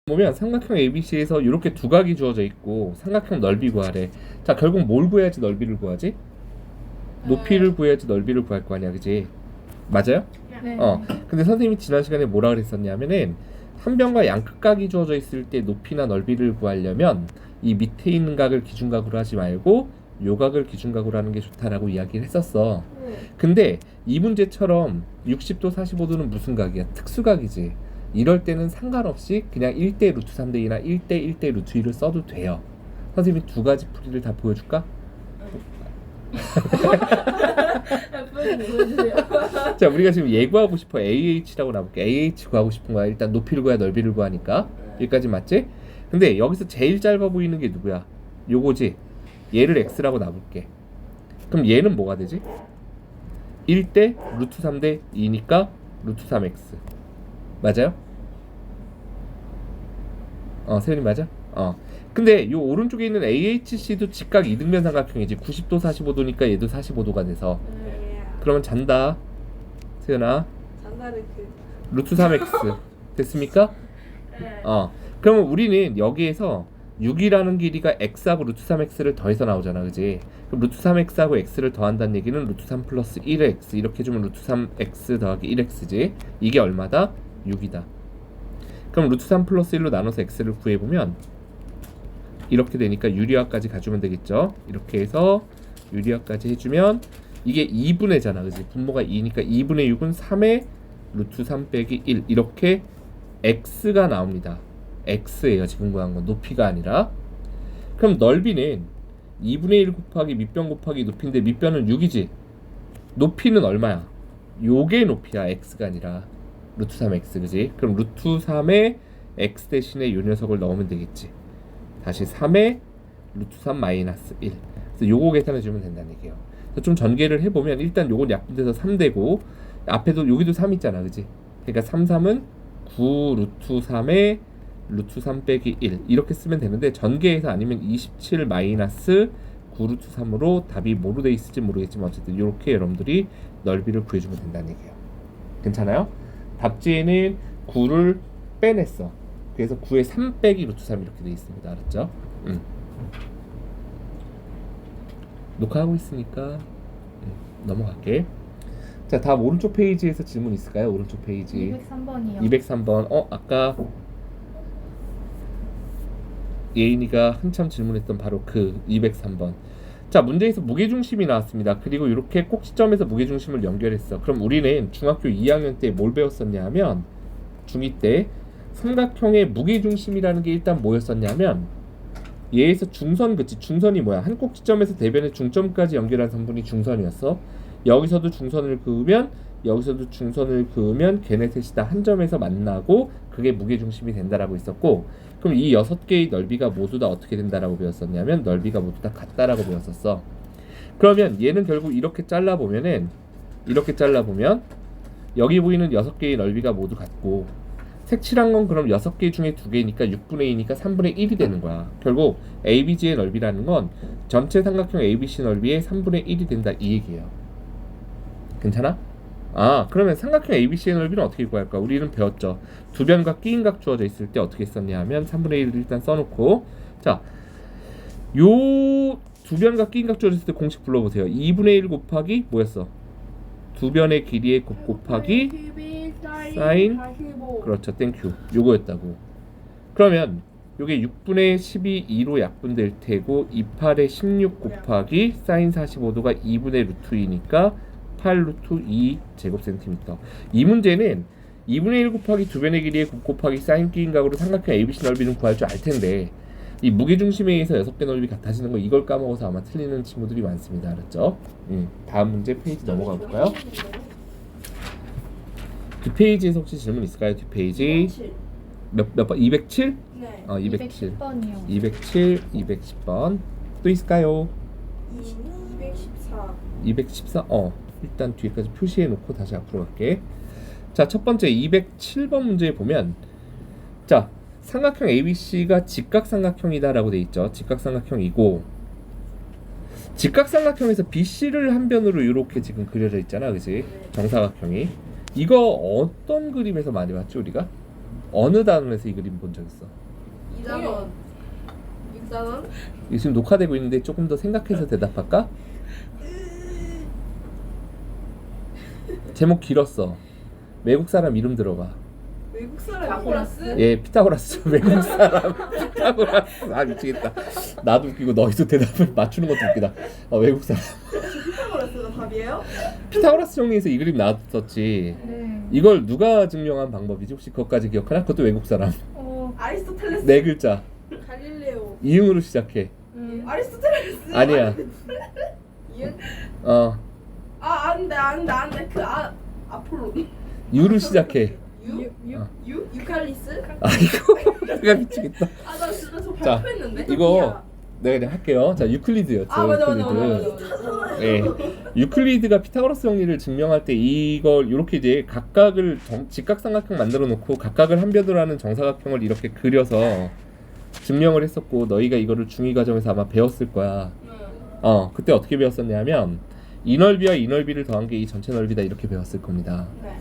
보면 삼각형 ABC에서 이렇게 두 각이 주어져 있고 삼각형 넓이 구하래. 자, 결국 뭘 구해야지 넓이를 구하지? 높이를 구해야지 넓이를 구할 거 아니야, 그지? 맞아요? 네. 근데 선생님이 지난 시간에 뭐라 그랬었냐면은 한 변과 양끝각이 주어져 있을 때 높이나 넓이를 구하려면 이 밑에 있는 각을 기준각으로 하지 말고 요 각을 기준각으로 하는 게 좋다라고 이야기를 했었어. 근데 이 문제처럼 60도 45도는 무슨 각이야? 특수각이지. 이럴 때는 상관없이 그냥 1대 루트 3대 2나 1대 1대 루트 2를 써도 돼요. 선생님이 두 가지 풀이를 다 보여줄까? 보여주세요. 자, 우리가 지금 예구하고 싶어. AH라고 나볼게. AH 구하고 싶은 거야. 일단 높이를 구해야 넓이를 구하니까. 여기까지 맞지? 근데 여기서 제일 짧아 보이는 게 누구야? 요거지. 얘를 X라고 놔볼게. 그럼 얘는 뭐가 되지? 1대 루트 3대 2니까 루트 3X. 맞아요? 세윤이 맞아? 근데 요 오른쪽에 있는 AHC도 직각 이등변 삼각형이지. 90도 45도니까 얘도 45도가 돼서. 그러면 잔다. 세윤아. 장난을 루트 3x 됐습니까? 그러면 우리는 여기에서 6이라는 길이가 x하고 루트 3x를 더해서 나오잖아, 그지? 그럼 루트 3x하고 x를 더한다는 얘기는 루트 3 플러스 1x 이렇게 주면 루트 3x 더하기 1x지. 이게 얼마다? 6이다. 그럼 루트 3 플러스 1로 나눠서 x를 구해보면 이렇게 되니까 유리화까지 가주면 되겠죠. 이렇게 해서 유리화까지 해주면 이게 2분의잖아, 그지? 분모가 2니까 2분의 6은 3의 루트 3 빼기 1 이렇게 x가 나옵니다. x예요, 지금 구한 건. 높이가 아니라. 그럼 넓이는 2분의 1 곱하기 밑변 곱하기 높이인데 밑변은 6이지. 높이는 얼마야? 요게 높이야, x가 아니라 루트 3x, 그지? 그럼 루트 3의 x 대신에 요 녀석을 넣으면 되겠지. 다시 3의 루트 3 마이너스 1. 그래서 요거 계산해주면 된다는 얘기예요. 좀 전개를 해보면 일단 요건 약분돼서 3되고 앞에도 여기도 3 있잖아, 그지? 그러니까 3, 3은 9 루트 3의 루트 3 빼기 1 이렇게 쓰면 되는데 전개해서 아니면 27 마이너스 9 루트 3으로 답이 뭐로 돼 있을지 모르겠지만 어쨌든 이렇게 여러분들이 넓이를 구해주면 된다는 얘기예요. 괜찮아요? 답지에는 9를 빼냈어. 그래서 9에 3 빼기 루트 3 이렇게 돼 있습니다. 알았죠? 녹화하고 있으니까 넘어갈게. 자, 다음 오른쪽 페이지에서 질문 있을까요? 오른쪽 페이지 203번이요. 203번. 아까 예인이가 한참 질문했던 바로 그 203번. 자, 문제에서 무게중심이 나왔습니다. 그리고 이렇게 꼭지점에서 무게중심을 연결했어. 그럼 우리는 중학교 2학년 때 뭘 배웠었냐 하면 중2 때 삼각형의 무게중심이라는 게 일단 뭐였었냐면 얘에서 중선, 그치? 중선이 뭐야? 한 꼭지점에서 대변의 중점까지 연결한 선분이 중선이었어. 여기서도 중선을 그으면 여기서도 중선을 그으면 걔네 셋이 다 한 점에서 만나고 그게 무게중심이 된다라고 있었고, 그럼 이 6개의 넓이가 모두 다 어떻게 된다라고 배웠었냐면 넓이가 모두 다 같다라고 배웠었어. 그러면 얘는 결국 이렇게 잘라보면 여기 보이는 6개의 넓이가 모두 같고 색칠한 건 그럼 6개 중에 2개니까 6분의 2니까 3분의 1이 되는 거야. 결국 ABG의 넓이라는 건 전체 삼각형 ABC 넓이의 3분의 1이 된다 이 얘기예요. 괜찮아? 그러면 삼각형 ABC의 넓이는 어떻게 구할까? 우리는 배웠죠. 두 변과 끼인 각 주어져 있을 때 어떻게 썼냐 하면 3분의 1을 일단 써놓고, 자, 요 두 변과 끼인 각 주어져 있을 때 공식 불러보세요. 2분의 1 곱하기 뭐였어? 두 변의 길이의 곱 곱하기 사인, 그렇죠, 땡큐, 요거였다고. 그러면 요게 6분의 12 2로 약분될 테고 28의 16 곱하기 사인 45도가 2분의 루트 2니까 8 루트 2 제곱센티미터. 이 문제는 2분의 1 곱하기 두 변의 길이의 곱 곱하기 사인 끼인 각으로 삼각형 ABC 넓이는 구할 줄 알 텐데 이 무게중심에 의해서 6개 넓이 같아지는 거 이걸 까먹어서 아마 틀리는 친구들이 많습니다. 알았죠? 다음 문제 페이지 넘어가 볼까요? 뒷페이지에서 혹시 질문 있을까요? 뒷페이지 몇 번? 207? 네. 207. 210번이요. 207, 210번. 또 있을까요? 214. 214? 일단 뒤에까지 표시해 놓고 다시 앞으로 갈게. 자, 첫 번째 207번 문제에 보면, 자, 삼각형 ABC가 직각삼각형이다라고 돼 있죠. 직각삼각형이고, 직각삼각형에서 BC를 한 변으로 이렇게 지금 그려져 있잖아, 그지? 정사각형이. 이거 어떤 그림에서 많이 봤지 우리가? 어느 단원에서 이 그림 본 적 있어? 2단원 6단원 이거 지금 녹화되고 있는데 조금 더 생각해서 대답할까? 제목 길었어. 외국 사람 이름 들어봐. 외국 사람 피타고라스? 예, 피타고라스. 외국 사람 피타고라스. 아 미치겠다. 나도 웃기고 너희도 대답을 맞추는 것도 웃기다. 외국 사람. 피타고라스가 답이에요? 피타고라스 정리에서 이 그림 나왔었지. 네. 이걸 누가 증명한 방법이지? 혹시 그것까지 기억하나? 그것도 외국 사람. 아리스토텔레스 네 글자. 갈릴레오 이응으로 시작해. 아리스토텔레스 아니야. 이응? 어. 안돼 아폴로 유로 시작해. 유칼리스? 아이고 내가 미치겠다. 나 진짜 저 자, 발표했는데 이거 내가 그냥 할게요. 자, 유클리드였죠. 맞아 유클리드. 예. 유클리드가 피타고라스 정리를 증명할 때 이걸 이렇게 이제 각각을 직각삼각형 만들어 놓고 각각을 한 변으로 하는 정사각형을 이렇게 그려서 증명을 했었고 너희가 이거를 중2 과정에서 아마 배웠을 거야. 그때 어떻게 배웠었냐면 이 넓이와 이 넓이를 더한 게 이 전체 넓이다 이렇게 배웠을 겁니다. 네.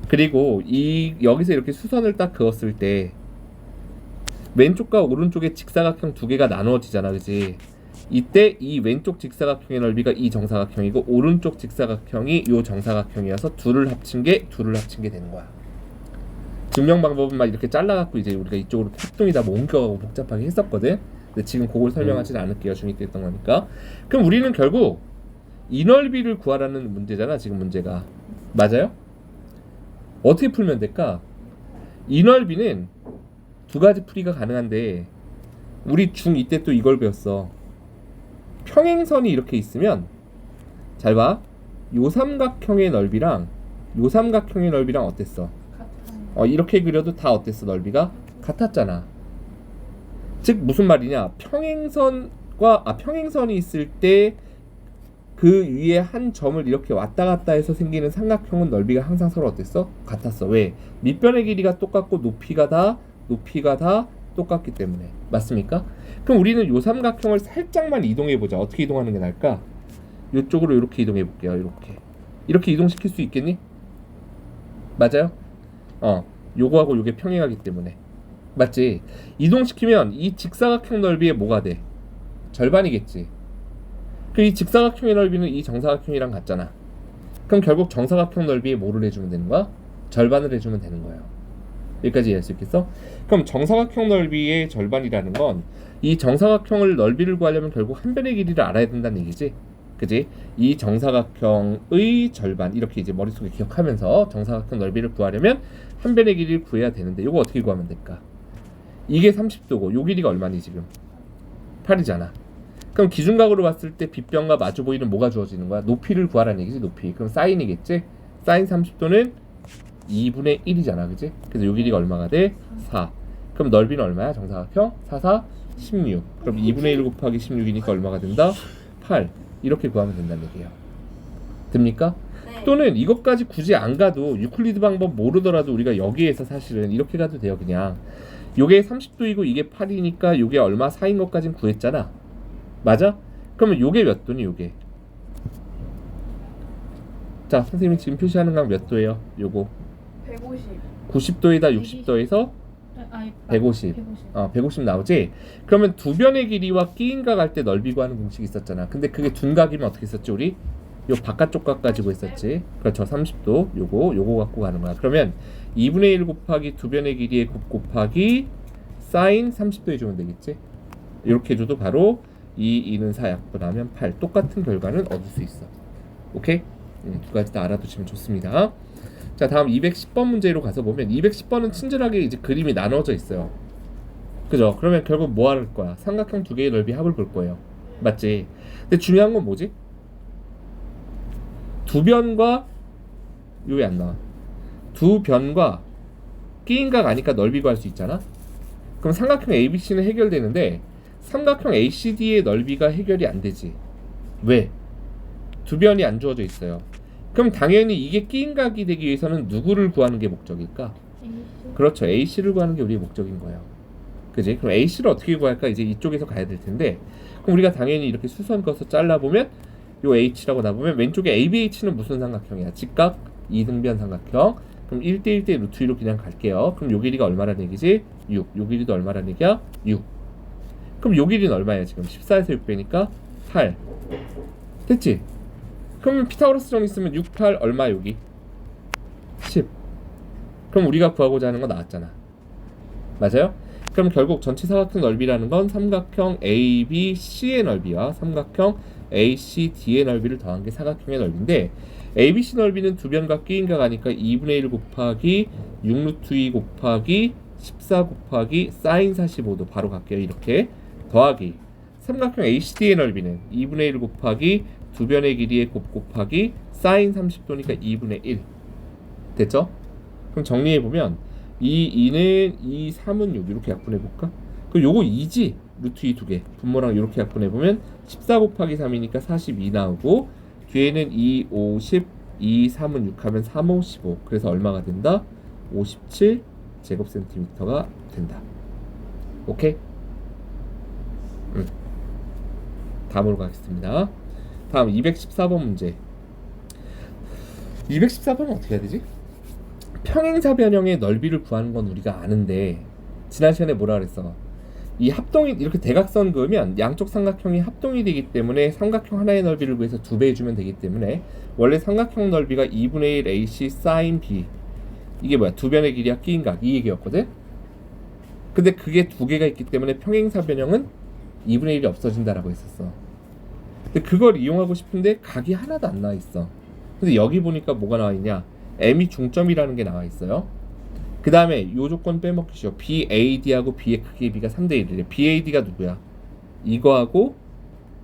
그리고 이 여기서 이렇게 수선을 딱 그었을 때 왼쪽과 오른쪽에 직사각형 두 개가 나누어지잖아, 그지? 이때 이 왼쪽 직사각형의 넓이가 이 정사각형이고 오른쪽 직사각형이 이 정사각형이어서 둘을 합친 게 되는 거야. 증명 방법은 막 이렇게 잘라갖고 이제 우리가 이쪽으로 합동이다 뭐 옮겨가고 복잡하게 했었거든. 근데 지금 그걸 설명하지는 않을게요. 중2 때 했던 거니까. 그럼 우리는 결국 이 넓이를 구하라는 문제잖아, 지금 문제가. 맞아요? 어떻게 풀면 될까? 이 넓이는 두 가지 풀이가 가능한데 우리 중2 때 또 이걸 배웠어. 평행선이 이렇게 있으면 잘 봐. 요 삼각형의 넓이랑 요 삼각형의 넓이랑 어땠어? 이렇게 그려도 다 어땠어? 넓이가 같았잖아. 즉 무슨 말이냐? 평행선이 있을 때 그 위에 한 점을 이렇게 왔다 갔다 해서 생기는 삼각형은 넓이가 항상 서로 어땠어? 같았어. 왜? 밑변의 길이가 똑같고 높이가 다 똑같기 때문에. 맞습니까? 그럼 우리는 요 삼각형을 살짝만 이동해 보자. 어떻게 이동하는 게 나을까? 이쪽으로 이렇게 이동해 볼게요. 이렇게 이동시킬 수 있겠니? 맞아요? 요거하고 요게 평행하기 때문에. 맞지? 이동시키면 이 직사각형 넓이에 뭐가 돼? 절반이겠지. 그 이 직사각형의 넓이는 이 정사각형이랑 같잖아. 그럼 결국 정사각형 넓이에 뭐를 해주면 되는 거야? 절반을 해주면 되는 거예요. 여기까지 이해할 수 있겠어? 그럼 정사각형 넓이의 절반이라는 건 이 정사각형을 넓이를 구하려면 결국 한 변의 길이를 알아야 된다는 얘기지. 그지? 이 정사각형의 절반 이렇게 이제 머릿속에 기억하면서 정사각형 넓이를 구하려면 한 변의 길이를 구해야 되는데 이거 어떻게 구하면 될까? 이게 30도고 요 길이가 얼마니 지금? 8이잖아. 그럼 기준각으로 봤을 때 빗변과 마주 보이는 뭐가 주어지는 거야? 높이를 구하라는 얘기지. 높이. 그럼 사인이겠지? 사인 30도는 2분의 1이잖아. 그지? 그래서 요 길이가 얼마가 돼? 4. 그럼 넓이는 얼마야? 정사각형? 4, 4, 16. 그럼 2분의 1 곱하기 16이니까 얼마가 된다? 8. 이렇게 구하면 된다는 얘기예요. 됩니까? 네. 또는 이것까지 굳이 안 가도 유클리드 방법 모르더라도 우리가 여기에서 사실은 이렇게 가도 돼요. 그냥 요게 30도이고 이게 8이니까 요게 얼마 4인 것까진 구했잖아. 맞아? 그러면 요게 몇 도니 요게? 자, 선생님이 지금 표시하는 각 몇 도예요? 요거 150 90도에다 60도에서 150. 150 나오지? 그러면 두 변의 길이와 끼인각 할 때 넓이 구하는 공식이 있었잖아. 근데 그게 둔각이면 어떻게 했었지 우리? 요 바깥쪽 각 가지고 했었지. 그렇죠. 30도 요거 갖고 가는 거야. 그러면 2분의 1 곱하기 두 변의 길이의 곱 곱하기 사인 30도 해주면 되겠지? 이렇게 해줘도 바로 2는 4 약분하면 8. 똑같은 결과는 얻을 수 있어. 오케이? 두 가지 다 알아두시면 좋습니다. 자, 다음 210번 문제로 가서 보면 210번은 친절하게 이제 그림이 나눠져 있어요. 그죠? 그러면 결국 뭐 할 거야? 삼각형 두 개의 넓이 합을 볼 거예요. 맞지? 근데 중요한 건 뭐지? 두 변과 요게 안 나와. 두 변과 끼인각 아니까 넓이 구할 수 있잖아. 그럼 삼각형 ABC는 해결되는데 삼각형 ACD의 넓이가 해결이 안 되지. 왜? 두 변이 안 주어져 있어요. 그럼 당연히 이게 끼인각이 되기 위해서는 누구를 구하는 게 목적일까? 그렇죠. AC를 구하는 게 우리의 목적인 거예요. 그지? 그럼 AC를 어떻게 구할까? 이제 이쪽에서 가야 될 텐데 그럼 우리가 당연히 이렇게 수선 그어서 잘라보면 요 H라고 나보면 왼쪽에 ABH는 무슨 삼각형이야? 직각 이등변 삼각형. 그럼 1대1대 루트 2로 그냥 갈게요. 그럼 요 길이가 얼마란 얘기지? 6. 요 길이도 얼마란 얘기야? 6. 그럼 요 길이는 얼마야 지금? 14에서 6 빼니까 8. 됐지? 그러면 피타고라스 정리 쓰면 6, 8 얼마 여기? 10. 그럼 우리가 구하고자 하는 거 나왔잖아. 맞아요? 그럼 결국 전체 사각형 넓이라는 건 삼각형 ABC의 넓이와 삼각형 ACD의 넓이를 더한 게 사각형의 넓이인데, ABC 넓이는 두 변과 끼인가 가니까 2분의 1 곱하기 6루트 2 곱하기 14 곱하기 사인 45도 바로 갈게요. 이렇게 더하기 삼각형 ACD의 넓이는 2분의 1 곱하기 두 변의 길이의 곱 곱하기 사인 30도니까 2분의 1 됐죠? 그럼 정리해보면 이 2는 2, 3은 6 이렇게 약분해볼까? 그럼 요거 2지? 루트 2 두개 분모랑 이렇게 약분해보면 14 곱하기 3이니까 42 나오고, 뒤에는 2, 5, 10, 2, 3은 6 하면 3, 5, 15 그래서 얼마가 된다? 57 제곱센티미터가 된다. 오케이? 다음으로 가겠습니다. 다음 214번 문제. 214번은 어떻게 해야 되지? 평행사변형의 넓이를 구하는 건 우리가 아는데, 지난 시간에 뭐라 그랬어? 이 합동이 이렇게 대각선 그으면 양쪽 삼각형이 합동이 되기 때문에 삼각형 하나의 넓이를 구해서 2배 해주면 되기 때문에 원래 삼각형 넓이가 2분의 1 AC sin B, 이게 뭐야? 두 변의 길이와 끼인각 이 얘기였거든? 근데 그게 두 개가 있기 때문에 평행사변형은 2분의 1이 없어진다라고 했었어. 근데 그걸 이용하고 싶은데 각이 하나도 안 나와 있어. 근데 여기 보니까 뭐가 나와 있냐? M이 중점이라는 게 나와 있어요. 그 다음에 요 조건 빼먹기죠. BAD하고 B의 크기의 B가 3대 1이래. BAD가 누구야? 이거하고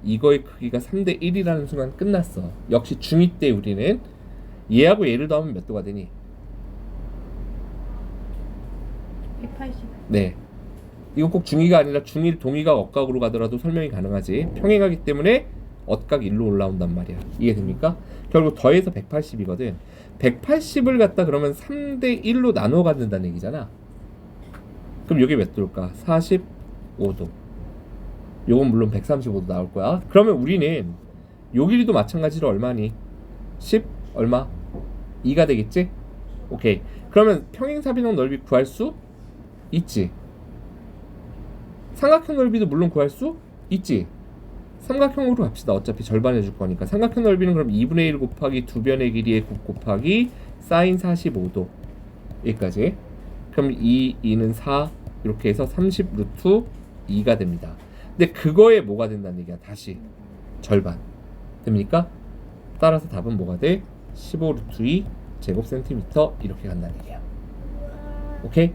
이거의 크기가 3대 1이라는 순간 끝났어. 역시 중2 때 우리는 얘하고 얘를 더하면 몇 도가 되니? 180. 네. 이거 꼭 중2가 아니라 중1 동의각 억각으로 가더라도 설명이 가능하지. 평행하기 때문에 억각 1로 올라온단 말이야. 이해됩니까? 결국 더해서 180이거든. 180을 갖다 그러면 3대 1로 나눠 갖는다는 얘기잖아. 그럼 이게 몇 도일까? 45도. 요건 물론 135도 나올 거야. 그러면 우리는 요 길이도 마찬가지로 얼마니? 10 얼마? 2가 되겠지? 오케이. 그러면 평행사변형 넓이 구할 수 있지. 삼각형 넓이도 물론 구할 수 있지. 삼각형으로 갑시다. 어차피 절반 해줄 거니까. 삼각형 넓이는 그럼 2분의 1 곱하기 두 변의 길이의 곱 곱하기 사인 45도 여기까지. 그럼 2는 4 이렇게 해서 30 루트 2가 됩니다. 근데 그거에 뭐가 된다는 얘기야? 다시 절반 됩니까? 따라서 답은 뭐가 돼? 15 루트 2 제곱센티미터 이렇게 간다는 얘기야. 오케이?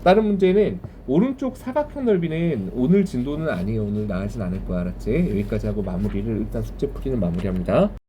다른 문제는 오른쪽 사각형 넓이는 오늘 진도는 아니에요. 오늘 나가진 않을 거야. 알았지? 여기까지 하고 마무리를 일단 숙제 풀이는 마무리합니다.